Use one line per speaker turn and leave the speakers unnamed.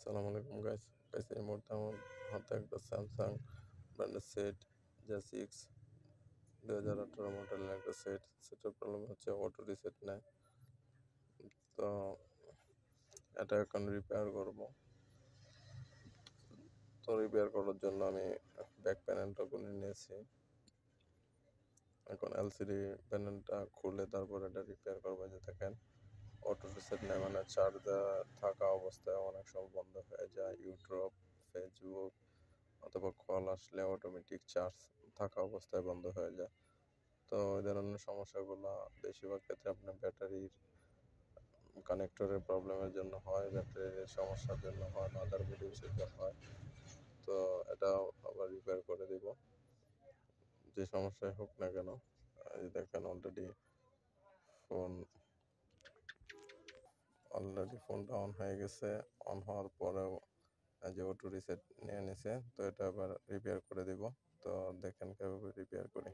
আসসালামু আলাইকুম গাইস। এই মুহূর্তে আমার হাতে একটা স্যামসাং ব্র্যান্ডের সেট জে6 2018 মডেলের একটা সেটের প্রবলেম হচ্ছে অটো রিসেট নেয়। তো এটা এখন রিপেয়ার করব। তো রিপেয়ার করার জন্য আমি ব্যাক প্যানেলটা খুলে নিয়েছি। এখন এলসিডি প্যানেলটা খুলে তারপর এটা রিপেয়ার করবো। যে দেখেন অটো রিসেট নেয় মানে চার্জ থাকা অবস্থায় অনেক সময় বন্ধ হয়ে যায়। ইউটিউব, ফেসবুক অথবা কল আসলে অটোমেটিক চার্জ থাকা অবস্থায় বন্ধ হয়ে যায়। তো এই ধরনের সমস্যাগুলো বেশিরভাগ ক্ষেত্রে আপনার ব্যাটারির কানেক্টরের প্রবলেমের জন্য হয়, ব্যাটারির সমস্যার জন্য হয়, মাদারবোর্ড ইউজের জন্য হয়। তো এটা আবার রিপেয়ার করে দিব যে সমস্যাই হোক না কেন। এই দেখেন অলরেডি ফোনটা অন হয়ে গেছে। অন হওয়ার পরেও যে অটো রিসেট নিয়ে নিছে। তো এটা আবার রিপেয়ার করে দিব। তো দেখেন কিভাবে রিপেয়ার করি।